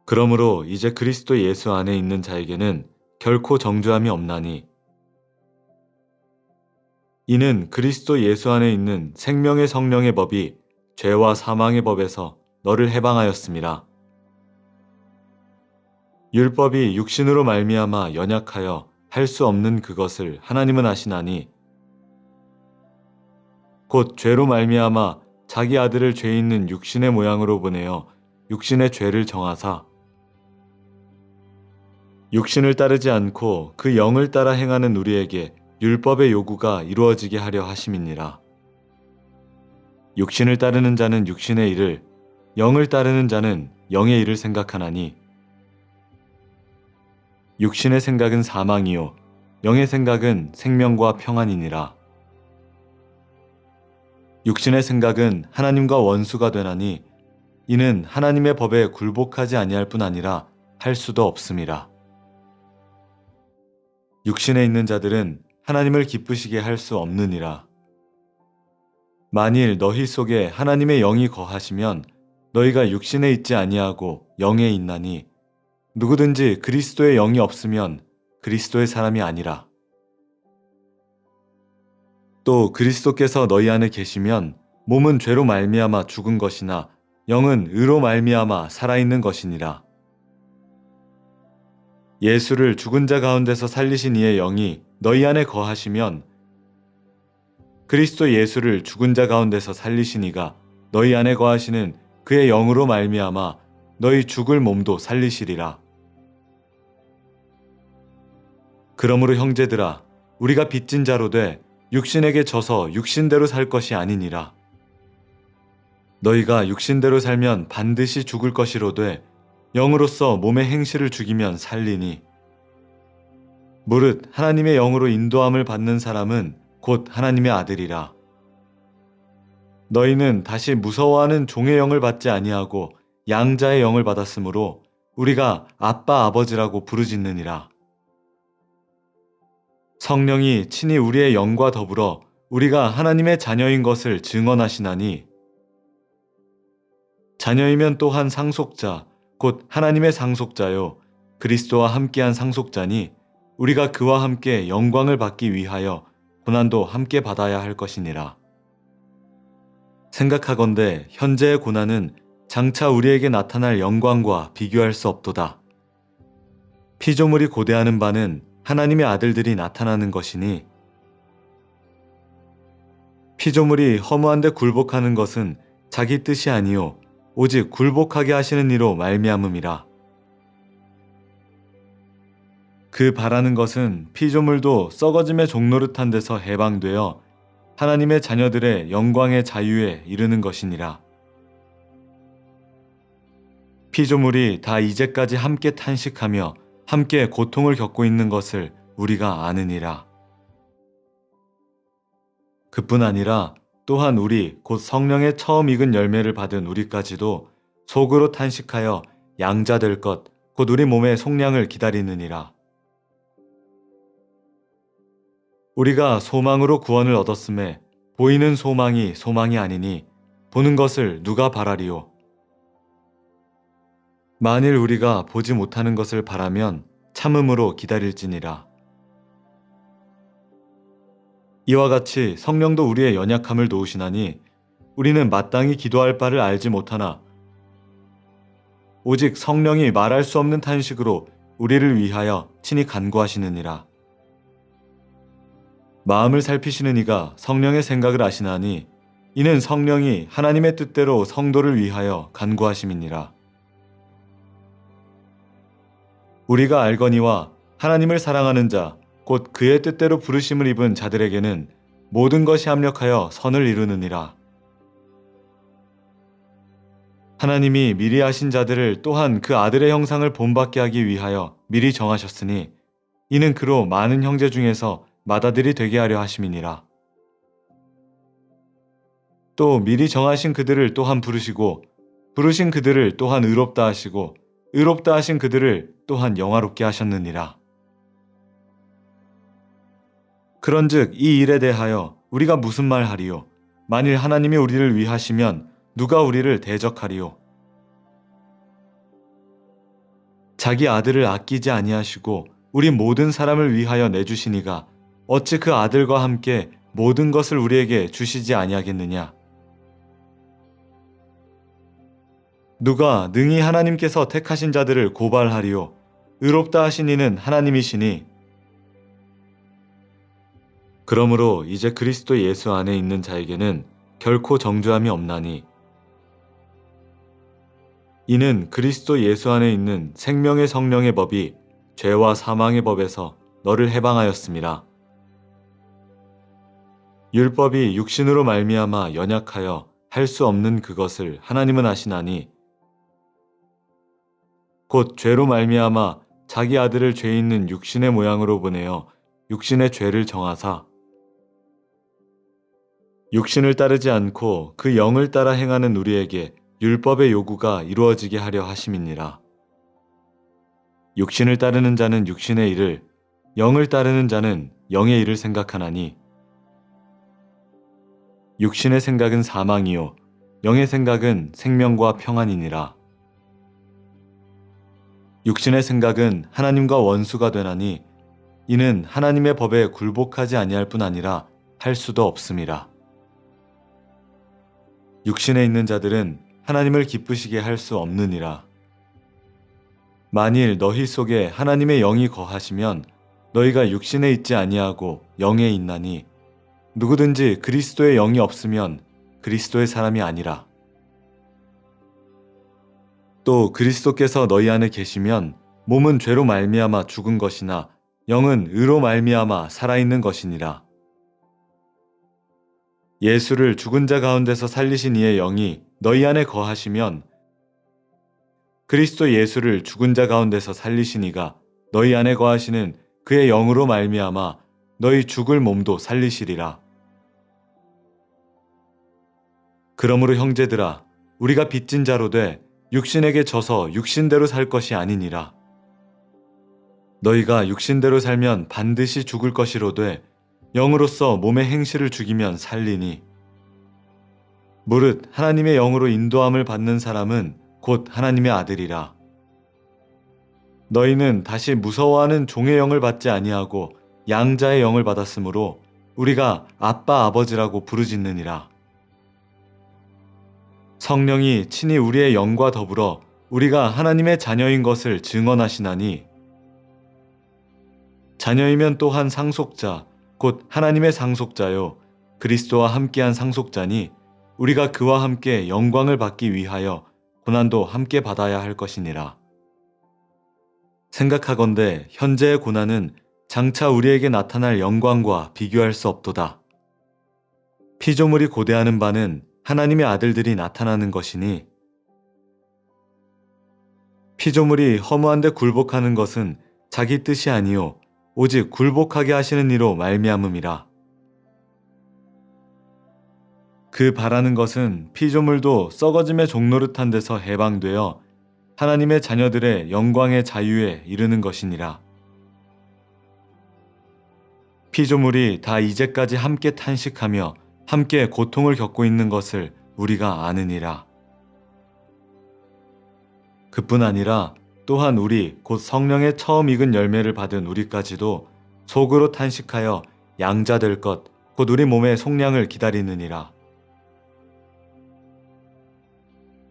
그러므로 이제 그리스도 예수 안에 있는 자에게는 결코 정죄함이 없나니 이는 그리스도 예수 안에 있는 생명의 성령의 법이 죄와 사망의 법에서 너를 해방하였음이라. 율법이 육신으로 말미암아 연약하여 할 수 없는 그것을 하나님은 하시나니 곧 죄로 말미암아 자기 아들을 죄 있는 육신의 모양으로 보내어 육신의 죄를 정하사 육신을 따르지 않고 그 영을 따라 행하는 우리에게 율법의 요구가 이루어지게 하려 하심이니라. 육신을 따르는 자는 육신의 일을, 영을 따르는 자는 영의 일을 생각하나니 육신의 생각은 사망이요 영의 생각은 생명과 평안이니라. 육신의 생각은 하나님과 원수가 되나니 이는 하나님의 법에 굴복하지 아니할 뿐 아니라 할 수도 없음이라. 육신에 있는 자들은 하나님을 기쁘시게 할 수 없느니라. 만일 너희 속에 하나님의 영이 거하시면 너희가 육신에 있지 아니하고 영에 있나니 누구든지 그리스도의 영이 없으면 그리스도의 사람이 아니라. 또 그리스도께서 너희 안에 계시면 몸은 죄로 말미암아 죽은 것이나 영은 의로 말미암아 살아있는 것이니라. 예수를 죽은 자 가운데서 살리신 이의 영이 너희 안에 거하시면 그리스도 예수를 죽은 자 가운데서 살리신 이가 너희 안에 거하시는 그의 영으로 말미암아 너희 죽을 몸도 살리시리라. 그러므로 형제들아 우리가 빚진 자로 돼 육신에게 져서 육신대로 살 것이 아니니라. 너희가 육신대로 살면 반드시 죽을 것이로되 영으로서 몸의 행실을 죽이면 살리니 무릇 하나님의 영으로 인도함을 받는 사람은 곧 하나님의 아들이라. 너희는 다시 무서워하는 종의 영을 받지 아니하고 양자의 영을 받았으므로 우리가 아빠 아버지라고 부르짖느니라. 성령이 친히 우리의 영과 더불어 우리가 하나님의 자녀인 것을 증언하시나니 자녀이면 또한 상속자 곧 하나님의 상속자요 그리스도와 함께한 상속자니 우리가 그와 함께 영광을 받기 위하여 고난도 함께 받아야 할 것이니라. 생각하건대 현재의 고난은 장차 우리에게 나타날 영광과 비교할 수 없도다. 피조물이 고대하는 바는 하나님의 아들들이 나타나는 것이니 피조물이 허무한 데 굴복하는 것은 자기 뜻이 아니요 오직 굴복하게 하시는 이로 말미암음이라. 그 바라는 것은 피조물도 썩어짐의 종노릇한 데서 해방되어 하나님의 자녀들의 영광의 자유에 이르는 것이니라. 피조물이 다 이제까지 함께 탄식하며 함께 고통을 겪고 있는 것을 우리가 아느니라. 그뿐 아니라 또한 우리 곧 성령의 처음 익은 열매를 받은 우리까지도 속으로 탄식하여 양자 될 것 곧 우리 몸의 속량을 기다리느니라. 우리가 소망으로 구원을 얻었음에 보이는 소망이 소망이 아니니 보는 것을 누가 바라리요. 만일 우리가 보지 못하는 것을 바라면 참음으로 기다릴지니라. 이와 같이 성령도 우리의 연약함을 도우시나니 우리는 마땅히 기도할 바를 알지 못하나 오직 성령이 말할 수 없는 탄식으로 우리를 위하여 친히 간구하시느니라. 마음을 살피시는 이가 성령의 생각을 아시나니 이는 성령이 하나님의 뜻대로 성도를 위하여 간구하심이니라. 우리가 알거니와 하나님을 사랑하는 자 곧 그의 뜻대로 부르심을 입은 자들에게는 모든 것이 합력하여 선을 이루느니라. 하나님이 미리 하신 자들을 또한 그 아들의 형상을 본받게 하기 위하여 미리 정하셨으니 이는 그로 많은 형제 중에서 맏아들이 되게 하려 하심이니라. 또 미리 정하신 그들을 또한 부르시고 부르신 그들을 또한 의롭다 하시고 의롭다 하신 그들을 또한 영화롭게 하셨느니라. 그런즉 이 일에 대하여 우리가 무슨 말 하리요? 만일 하나님이 우리를 위하시면 누가 우리를 대적하리요? 자기 아들을 아끼지 아니하시고 우리 모든 사람을 위하여 내주시니가 어찌 그 아들과 함께 모든 것을 우리에게 주시지 아니하겠느냐. 누가 능히 하나님께서 택하신 자들을 고발하리요. 의롭다 하신 이는 하나님이시니. 그러므로 이제 그리스도 예수 안에 있는 자에게는 결코 정죄함이 없나니, 이는 그리스도 예수 안에 있는 생명의 성령의 법이 죄와 사망의 법에서 너를 해방하였음이라. 율법이 육신으로 말미암아 연약하여 할 수 없는 그것을 하나님은 하시나니, 곧 죄로 말미암아 자기 아들을 죄 있는 육신의 모양으로 보내어 육신의 죄를 정하사 육신을 따르지 않고 그 영을 따라 행하는 우리에게 율법의 요구가 이루어지게 하려 하심이니라. 육신을 따르는 자는 육신의 일을, 영을 따르는 자는 영의 일을 생각하나니, 육신의 생각은 사망이요 영의 생각은 생명과 평안이니라. 육신의 생각은 하나님과 원수가 되나니, 이는 하나님의 법에 굴복하지 아니할 뿐 아니라 할 수도 없음이라. 육신에 있는 자들은 하나님을 기쁘시게 할 수 없느니라. 만일 너희 속에 하나님의 영이 거하시면 너희가 육신에 있지 아니하고 영에 있나니, 누구든지 그리스도의 영이 없으면 그리스도의 사람이 아니라. 또 그리스도께서 너희 안에 계시면 몸은 죄로 말미암아 죽은 것이나 영은 의로 말미암아 살아있는 것이니라. 예수를 죽은 자 가운데서 살리신 이의 영이 너희 안에 거하시면 그리스도 예수를 죽은 자 가운데서 살리신 이가 너희 안에 거하시는 그의 영으로 말미암아 너희 죽을 몸도 살리시리라. 그러므로 형제들아, 우리가 빚진 자로 돼 육신에게 져서 육신대로 살 것이 아니니라. 너희가 육신대로 살면 반드시 죽을 것이로되 영으로서 몸의 행실을 죽이면 살리니, 무릇 하나님의 영으로 인도함을 받는 사람은 곧 하나님의 아들이라. 너희는 다시 무서워하는 종의 영을 받지 아니하고 양자의 영을 받았으므로 우리가 아빠 아버지라고 부르짖느니라. 성령이 친히 우리의 영과 더불어 우리가 하나님의 자녀인 것을 증언하시나니, 자녀이면 또한 상속자 곧 하나님의 상속자요 그리스도와 함께한 상속자니, 우리가 그와 함께 영광을 받기 위하여 고난도 함께 받아야 할 것이니라. 생각하건대 현재의 고난은 장차 우리에게 나타날 영광과 비교할 수 없도다. 피조물이 고대하는 바는 하나님의 아들들이 나타나는 것이니, 피조물이 허무한데 굴복하는 것은 자기 뜻이 아니요 오직 굴복하게 하시는 이로 말미암음이라. 그 바라는 것은 피조물도 썩어짐의 종노릇한 데서 해방되어 하나님의 자녀들의 영광의 자유에 이르는 것이니라. 피조물이 다 이제까지 함께 탄식하며 함께 고통을 겪고 있는 것을 우리가 아느니라. 그뿐 아니라 또한 우리 곧 성령의 처음 익은 열매를 받은 우리까지도 속으로 탄식하여 양자 될 것 곧 우리 몸의 속량을 기다리느니라.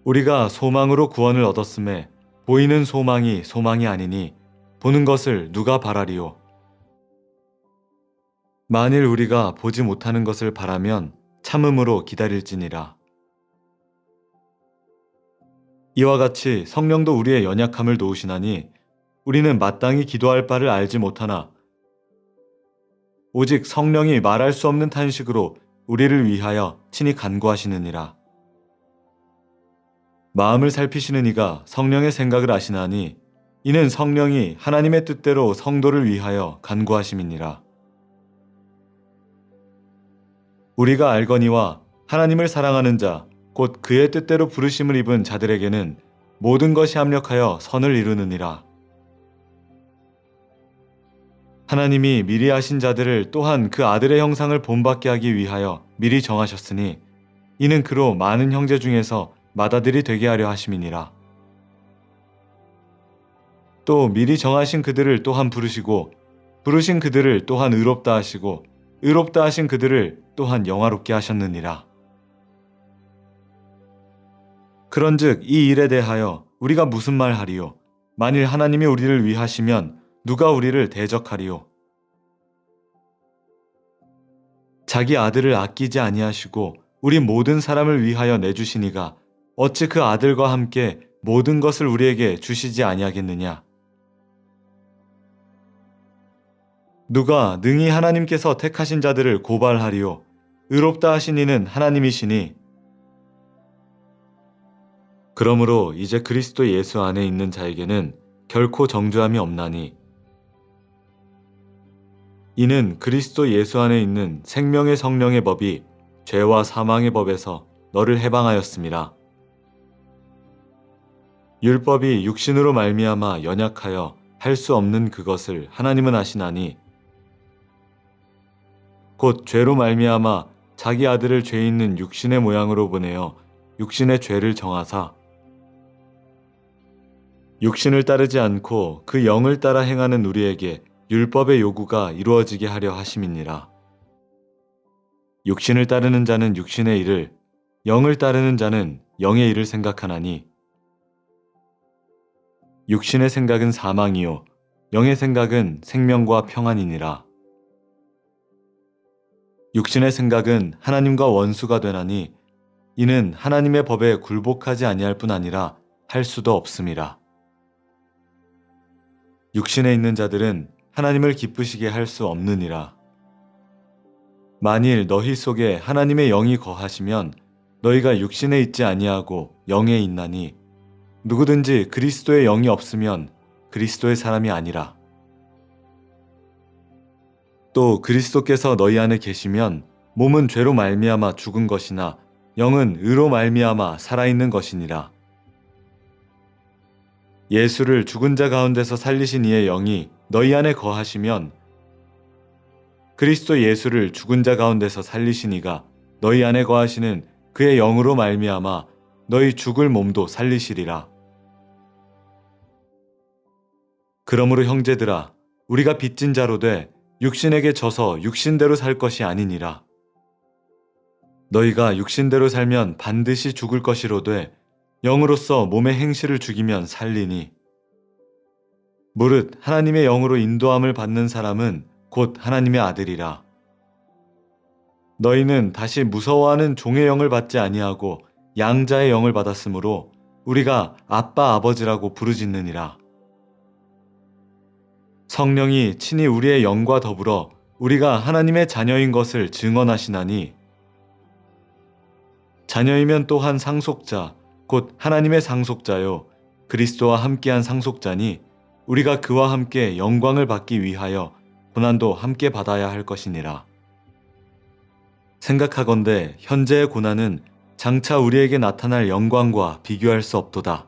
우리가 소망으로 구원을 얻었음에 보이는 소망이 소망이 아니니 보는 것을 누가 바라리요. 만일 우리가 보지 못하는 것을 바라면 참음으로 기다릴지니라. 이와 같이 성령도 우리의 연약함을 도우시나니, 우리는 마땅히 기도할 바를 알지 못하나 오직 성령이 말할 수 없는 탄식으로 우리를 위하여 친히 간구하시느니라. 마음을 살피시는 이가 성령의 생각을 아시나니, 이는 성령이 하나님의 뜻대로 성도를 위하여 간구하심이니라. 우리가 알거니와 하나님을 사랑하는 자 곧 그의 뜻대로 부르심을 입은 자들에게는 모든 것이 합력하여 선을 이루느니라. 하나님이 미리 하신 자들을 또한 그 아들의 형상을 본받게 하기 위하여 미리 정하셨으니, 이는 그로 많은 형제 중에서 맏아들이 되게 하려 하심이니라. 또 미리 정하신 그들을 또한 부르시고 부르신 그들을 또한 의롭다 하시고 의롭다 하신 그들을 또한 영화롭게 하셨느니라. 그런즉 이 일에 대하여 우리가 무슨 말 하리요? 만일 하나님이 우리를 위하시면 누가 우리를 대적하리요? 자기 아들을 아끼지 아니하시고 우리 모든 사람을 위하여 내주시니가 어찌 그 아들과 함께 모든 것을 우리에게 주시지 아니하겠느냐? 누가 능히 하나님께서 택하신 자들을 고발하리요? 의롭다 하신 이는 하나님이시니. 그러므로 이제 그리스도 예수 안에 있는 자에게는 결코 정죄함이 없나니 이는 그리스도 예수 안에 있는 생명의 성령의 법이 죄와 사망의 법에서 너를 해방하였음이라. 율법이 육신으로 말미암아 연약하여 할 수 없는 그것을 하나님은 하시나니 곧 죄로 말미암아 자기 아들을 죄 있는 육신의 모양으로 보내어 육신의 죄를 정하사 육신을 따르지 않고 그 영을 따라 행하는 우리에게 율법의 요구가 이루어지게 하려 하심이니라. 육신을 따르는 자는 육신의 일을, 영을 따르는 자는 영의 일을 생각하나니 육신의 생각은 사망이요 영의 생각은 생명과 평안이니라. 육신의 생각은 하나님과 원수가 되나니 이는 하나님의 법에 굴복하지 아니할 뿐 아니라 할 수도 없음이라. 육신에 있는 자들은 하나님을 기쁘시게 할 수 없느니라. 만일 너희 속에 하나님의 영이 거하시면 너희가 육신에 있지 아니하고 영에 있나니 누구든지 그리스도의 영이 없으면 그리스도의 사람이 아니라. 또 그리스도께서 너희 안에 계시면 몸은 죄로 말미암아 죽은 것이나 영은 의로 말미암아 살아있는 것이니라. 예수를 죽은 자 가운데서 살리신 이의 영이 너희 안에 거하시면 그리스도 예수를 죽은 자 가운데서 살리신 이가 너희 안에 거하시는 그의 영으로 말미암아 너희 죽을 몸도 살리시리라. 그러므로 형제들아 우리가 빚진 자로 돼 육신에게 져서 육신대로 살 것이 아니니라. 너희가 육신대로 살면 반드시 죽을 것이로되 영으로서 몸의 행실을 죽이면 살리니 무릇 하나님의 영으로 인도함을 받는 사람은 곧 하나님의 아들이라. 너희는 다시 무서워하는 종의 영을 받지 아니하고 양자의 영을 받았으므로 우리가 아빠 아버지라고 부르짖느니라. 성령이 친히 우리의 영과 더불어 우리가 하나님의 자녀인 것을 증언하시나니 자녀이면 또한 상속자 곧 하나님의 상속자요 그리스도와 함께한 상속자니 우리가 그와 함께 영광을 받기 위하여 고난도 함께 받아야 할 것이니라. 생각하건대 현재의 고난은 장차 우리에게 나타날 영광과 비교할 수 없도다.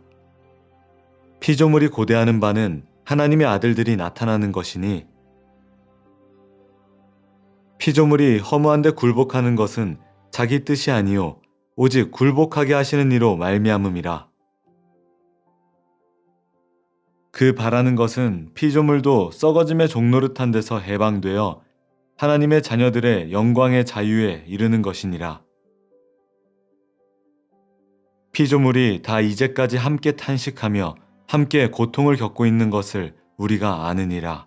피조물이 고대하는 바는 하나님의 아들들이 나타나는 것이니 피조물이 허무한 데 굴복하는 것은 자기 뜻이 아니요 오직 굴복하게 하시는 이로 말미암음이라. 그 바라는 것은 피조물도 썩어짐의 종노릇한 데서 해방되어 하나님의 자녀들의 영광의 자유에 이르는 것이니라. 피조물이 다 이제까지 함께 탄식하며 함께 고통을 겪고 있는 것을 우리가 아느니라.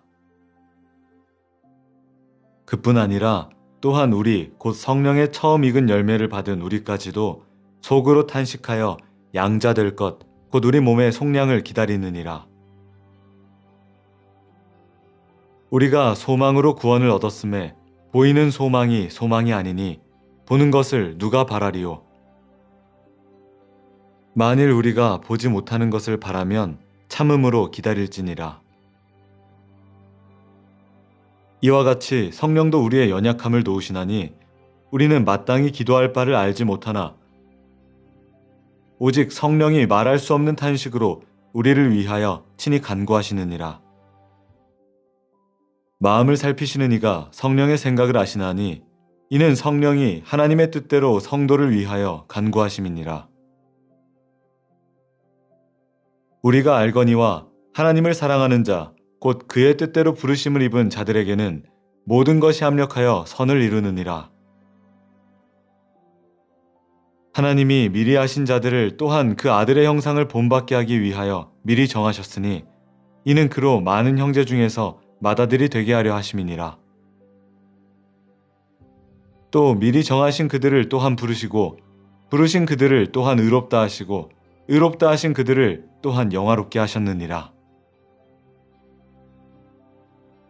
그뿐 아니라 또한 우리 곧 성령의 처음 익은 열매를 받은 우리까지도 속으로 탄식하여 양자 될 것 곧 우리 몸의 속량을 기다리느니라. 우리가 소망으로 구원을 얻었음에 보이는 소망이 소망이 아니니 보는 것을 누가 바라리요? 만일 우리가 보지 못하는 것을 바라면 참음으로 기다릴지니라. 이와 같이 성령도 우리의 연약함을 도우시나니 우리는 마땅히 기도할 바를 알지 못하나 오직 성령이 말할 수 없는 탄식으로 우리를 위하여 친히 간구하시느니라. 마음을 살피시는 이가 성령의 생각을 아시나니 이는 성령이 하나님의 뜻대로 성도를 위하여 간구하심이니라. 우리가 알거니와 하나님을 사랑하는 자, 곧 그의 뜻대로 부르심을 입은 자들에게는 모든 것이 합력하여 선을 이루느니라. 하나님이 미리 하신 자들을 또한 그 아들의 형상을 본받게 하기 위하여 미리 정하셨으니 이는 그로 많은 형제 중에서 맏아들이 되게 하려 하심이니라. 또 미리 정하신 그들을 또한 부르시고 부르신 그들을 또한 의롭다 하시고 의롭다 하신 그들을 또한 영화롭게 하셨느니라.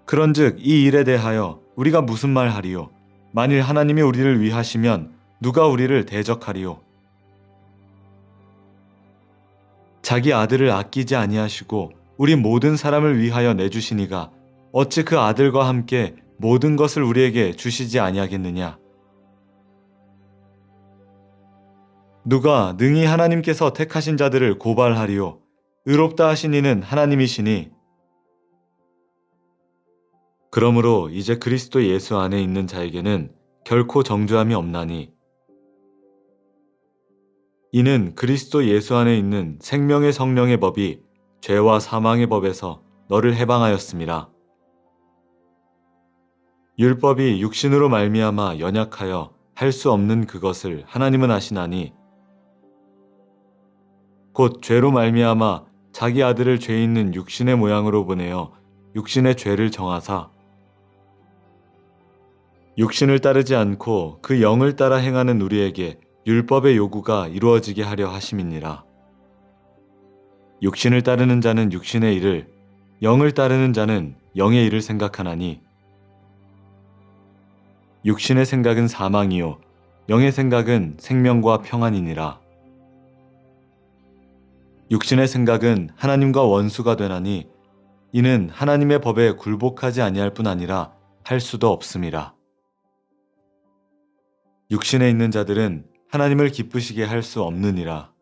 그런즉 이 일에 대하여 우리가 무슨 말 하리요? 만일 하나님이 우리를 위하시면 누가 우리를 대적하리요? 자기 아들을 아끼지 아니하시고 우리 모든 사람을 위하여 내주시니가 어찌 그 아들과 함께 모든 것을 우리에게 주시지 아니하겠느냐? 누가 능히 하나님께서 택하신 자들을 고발하리요? 의롭다 하신 이는 하나님이시니. 그러므로 이제 그리스도 예수 안에 있는 자에게는 결코 정죄함이 없나니 이는 그리스도 예수 안에 있는 생명의 성령의 법이 죄와 사망의 법에서 너를 해방하였음이라. 율법이 육신으로 말미암아 연약하여 할 수 없는 그것을 하나님은 하시나니 곧 죄로 말미암아 자기 아들을 죄 있는 육신의 모양으로 보내어 육신의 죄를 정하사 육신을 따르지 않고 그 영을 따라 행하는 우리에게 율법의 요구가 이루어지게 하려 하심이니라. 육신을 따르는 자는 육신의 일을, 영을 따르는 자는 영의 일을 생각하나니 육신의 생각은 사망이요 영의 생각은 생명과 평안이니라. 육신의 생각은 하나님과 원수가 되나니 이는 하나님의 법에 굴복하지 아니할 뿐 아니라 할 수도 없음이라. 육신에 있는 자들은 하나님을 기쁘시게 할 수 없느니라.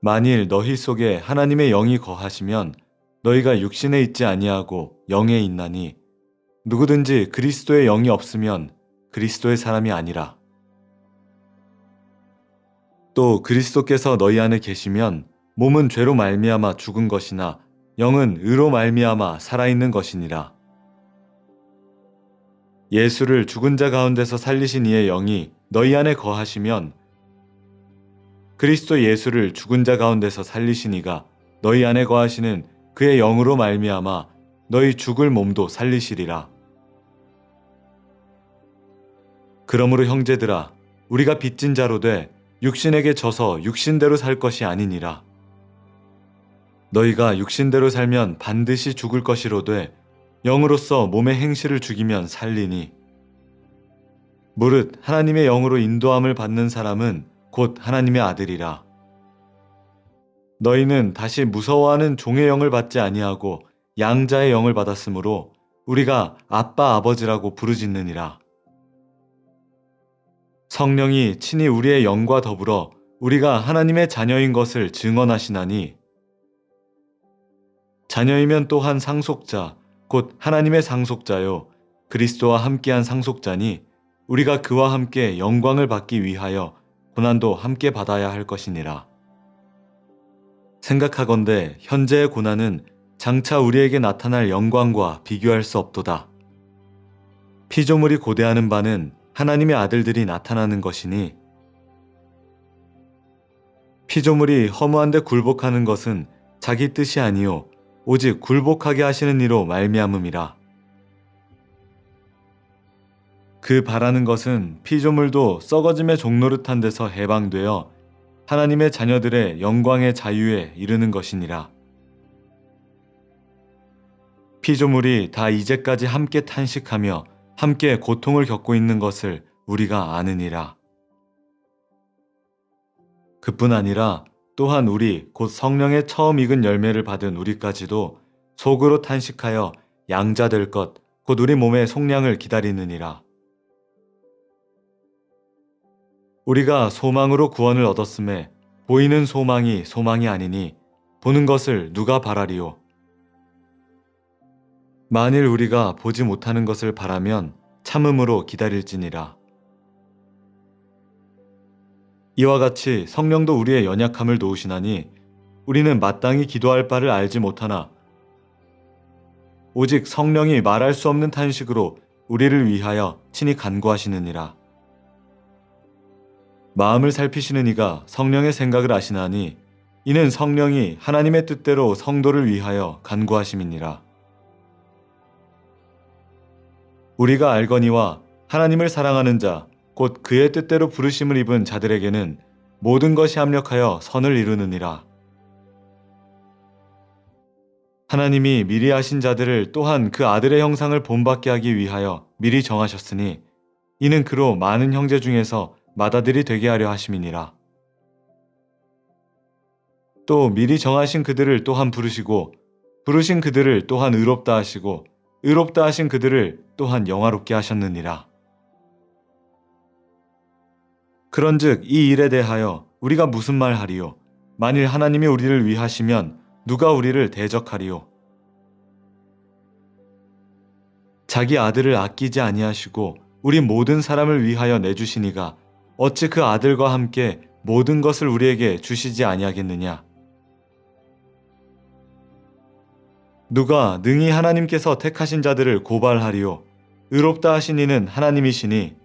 만일 너희 속에 하나님의 영이 거하시면 너희가 육신에 있지 아니하고 영에 있나니 누구든지 그리스도의 영이 없으면 그리스도의 사람이 아니라. 또 그리스도께서 너희 안에 계시면 몸은 죄로 말미암아 죽은 것이나 영은 의로 말미암아 살아있는 것이니라. 예수를 죽은 자 가운데서 살리신 이의 영이 너희 안에 거하시면 그리스도 예수를 죽은 자 가운데서 살리신 이가 너희 안에 거하시는 그의 영으로 말미암아 너희 죽을 몸도 살리시리라. 그러므로 형제들아 우리가 빚진 자로 돼 육신에게 져서 육신대로 살 것이 아니니라. 너희가 육신대로 살면 반드시 죽을 것이로되 영으로서 몸의 행실을 죽이면 살리니 무릇 하나님의 영으로 인도함을 받는 사람은 곧 하나님의 아들이라. 너희는 다시 무서워하는 종의 영을 받지 아니하고 양자의 영을 받았으므로 우리가 아빠 아버지라고 부르짖느니라. 성령이 친히 우리의 영과 더불어 우리가 하나님의 자녀인 것을 증언하시나니 자녀이면 또한 상속자 곧 하나님의 상속자요 그리스도와 함께한 상속자니 우리가 그와 함께 영광을 받기 위하여 고난도 함께 받아야 할 것이니라. 생각하건대 현재의 고난은 장차 우리에게 나타날 영광과 비교할 수 없도다. 피조물이 고대하는 바는 하나님의 아들들이 나타나는 것이니 피조물이 허무한데 굴복하는 것은 자기 뜻이 아니요 오직 굴복하게 하시는 이로 말미암음이라. 그 바라는 것은 피조물도 썩어짐의 종노릇한 데서 해방되어 하나님의 자녀들의 영광의 자유에 이르는 것이니라. 피조물이 다 이제까지 함께 탄식하며 함께 고통을 겪고 있는 것을 우리가 아느니라. 그뿐 아니라 또한 우리 곧 성령의 처음 익은 열매를 받은 우리까지도 속으로 탄식하여 양자 될 것 곧 우리 몸의 속량을 기다리느니라. 우리가 소망으로 구원을 얻었음에 보이는 소망이 소망이 아니니 보는 것을 누가 바라리요? 만일 우리가 보지 못하는 것을 바라면 참음으로 기다릴지니라. 이와 같이 성령도 우리의 연약함을 도우시나니 우리는 마땅히 기도할 바를 알지 못하나 오직 성령이 말할 수 없는 탄식으로 우리를 위하여 친히 간구하시느니라. 마음을 살피시는 이가 성령의 생각을 아시나니 이는 성령이 하나님의 뜻대로 성도를 위하여 간구하심이니라. 우리가 알거니와 하나님을 사랑하는 자, 곧 그의 뜻대로 부르심을 입은 자들에게는 모든 것이 합력하여 선을 이루느니라. 하나님이 미리 하신 자들을 또한 그 아들의 형상을 본받게 하기 위하여 미리 정하셨으니 이는 그로 많은 형제 중에서 맏아들이 되게 하려 하심이니라. 또 미리 정하신 그들을 또한 부르시고 부르신 그들을 또한 의롭다 하시고 의롭다 하신 그들을 또한 영화롭게 하셨느니라. 그런즉 이 일에 대하여 우리가 무슨 말 하리요? 만일 하나님이 우리를 위하시면 누가 우리를 대적하리요? 자기 아들을 아끼지 아니하시고 우리 모든 사람을 위하여 내주시니가 어찌 그 아들과 함께 모든 것을 우리에게 주시지 아니하겠느냐? 누가 능히 하나님께서 택하신 자들을 고발하리요? 의롭다 하신 이는 하나님이시니.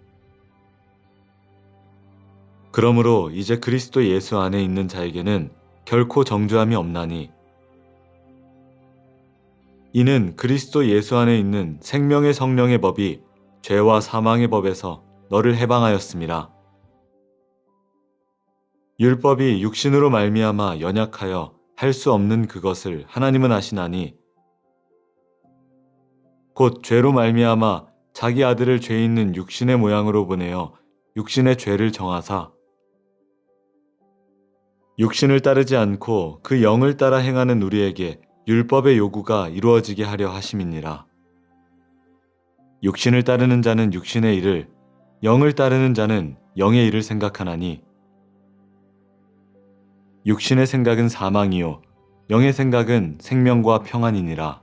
그러므로 이제 그리스도 예수 안에 있는 자에게는 결코 정죄함이 없나니 이는 그리스도 예수 안에 있는 생명의 성령의 법이 죄와 사망의 법에서 너를 해방하였음이라. 율법이 육신으로 말미암아 연약하여 할 수 없는 그것을 하나님은 아시나니 곧 죄로 말미암아 자기 아들을 죄 있는 육신의 모양으로 보내어 육신의 죄를 정하사 육신을 따르지 않고 그 영을 따라 행하는 우리에게 율법의 요구가 이루어지게 하려 하심이니라. 육신을 따르는 자는 육신의 일을, 영을 따르는 자는 영의 일을 생각하나니 육신의 생각은 사망이요 영의 생각은 생명과 평안이니라.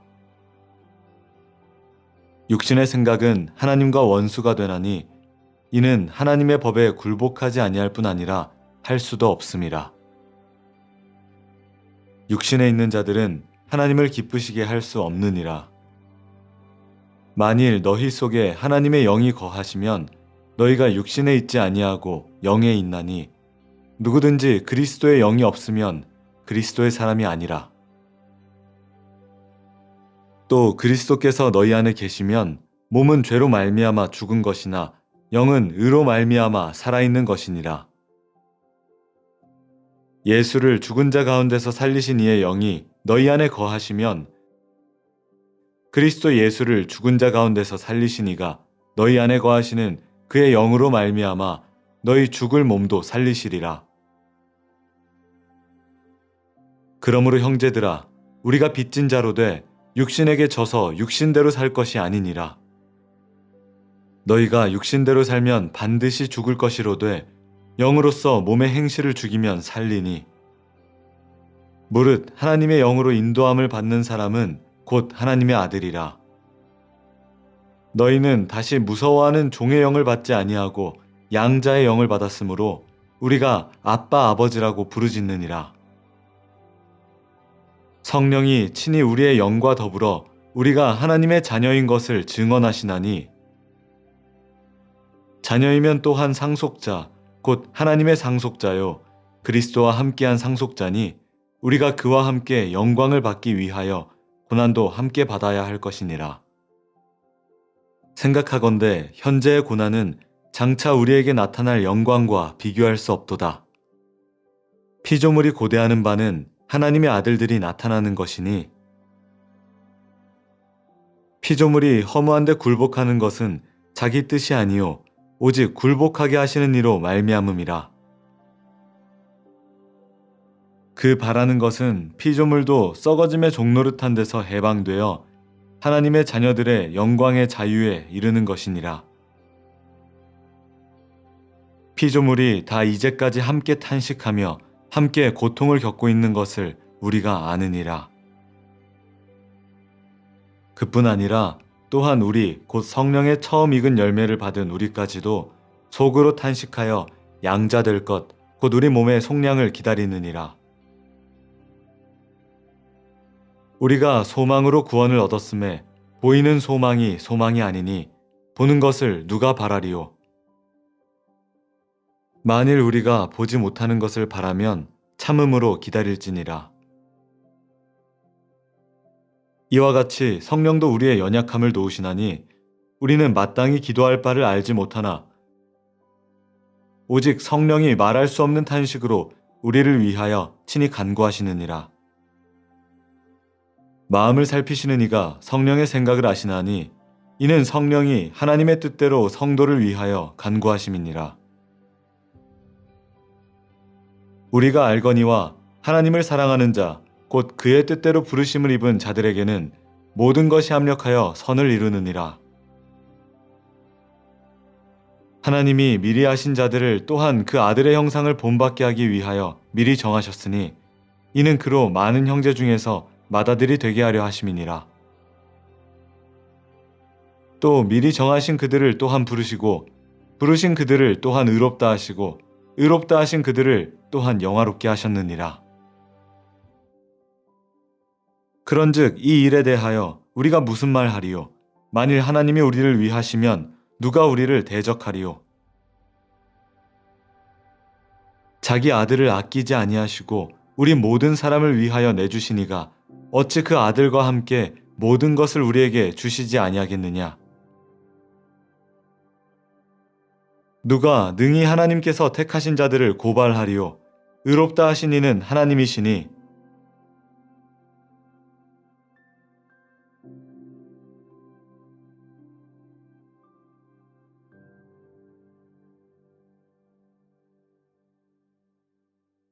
육신의 생각은 하나님과 원수가 되나니 이는 하나님의 법에 굴복하지 아니할 뿐 아니라 할 수도 없음이라. 육신에 있는 자들은 하나님을 기쁘시게 할 수 없느니라. 만일 너희 속에 하나님의 영이 거하시면 너희가 육신에 있지 아니하고 영에 있나니 누구든지 그리스도의 영이 없으면 그리스도의 사람이 아니라. 또 그리스도께서 너희 안에 계시면 몸은 죄로 말미암아 죽은 것이나 영은 의로 말미암아 살아있는 것이니라. 예수를 죽은 자 가운데서 살리신 이의 영이 너희 안에 거하시면 그리스도 예수를 죽은 자 가운데서 살리신 이가 너희 안에 거하시는 그의 영으로 말미암아 너희 죽을 몸도 살리시리라. 그러므로 형제들아 우리가 빚진 자로 돼 육신에게 져서 육신대로 살 것이 아니니라. 너희가 육신대로 살면 반드시 죽을 것이로되 영으로서 몸의 행실을 죽이면 살리니 무릇 하나님의 영으로 인도함을 받는 사람은 곧 하나님의 아들이라. 너희는 다시 무서워하는 종의 영을 받지 아니하고 양자의 영을 받았으므로 우리가 아빠 아버지라고 부르짖느니라. 성령이 친히 우리의 영과 더불어 우리가 하나님의 자녀인 것을 증언하시나니 자녀이면 또한 상속자 곧 하나님의 상속자요 그리스도와 함께한 상속자니 우리가 그와 함께 영광을 받기 위하여 고난도 함께 받아야 할 것이니라. 생각하건대 현재의 고난은 장차 우리에게 나타날 영광과 비교할 수 없도다. 피조물이 고대하는 바는 하나님의 아들들이 나타나는 것이니 피조물이 허무한 데 굴복하는 것은 자기 뜻이 아니요 오직 굴복하게 하시는 이로 말미암음이라. 그 바라는 것은 피조물도 썩어짐의 종노릇한 데서 해방되어 하나님의 자녀들의 영광의 자유에 이르는 것이니라. 피조물이 다 이제까지 함께 탄식하며 함께 고통을 겪고 있는 것을 우리가 아느니라. 그뿐 아니라 또한 우리 곧 성령의 처음 익은 열매를 받은 우리까지도 속으로 탄식하여 양자 될 것 곧 우리 몸의 속량을 기다리느니라. 우리가 소망으로 구원을 얻었음에 보이는 소망이 소망이 아니니 보는 것을 누가 바라리요? 만일 우리가 보지 못하는 것을 바라면 참음으로 기다릴지니라. 이와 같이 성령도 우리의 연약함을 도우시나니 우리는 마땅히 기도할 바를 알지 못하나 오직 성령이 말할 수 없는 탄식으로 우리를 위하여 친히 간구하시느니라. 마음을 살피시는 이가 성령의 생각을 아시나니 이는 성령이 하나님의 뜻대로 성도를 위하여 간구하심이니라. 우리가 알거니와 하나님을 사랑하는 자, 곧 그의 뜻대로 부르심을 입은 자들에게는 모든 것이 합력하여 선을 이루느니라. 하나님이 미리 하신 자들을 또한 그 아들의 형상을 본받게 하기 위하여 미리 정하셨으니 이는 그로 많은 형제 중에서 맏아들이 되게 하려 하심이니라. 또 미리 정하신 그들을 또한 부르시고 부르신 그들을 또한 의롭다 하시고 의롭다 하신 그들을 또한 영화롭게 하셨느니라. 그런즉 이 일에 대하여 우리가 무슨 말 하리요? 만일 하나님이 우리를 위하시면 누가 우리를 대적하리요? 자기 아들을 아끼지 아니하시고 우리 모든 사람을 위하여 내주시니가 어찌 그 아들과 함께 모든 것을 우리에게 주시지 아니하겠느냐? 누가 능히 하나님께서 택하신 자들을 고발하리요? 의롭다 하신 이는 하나님이시니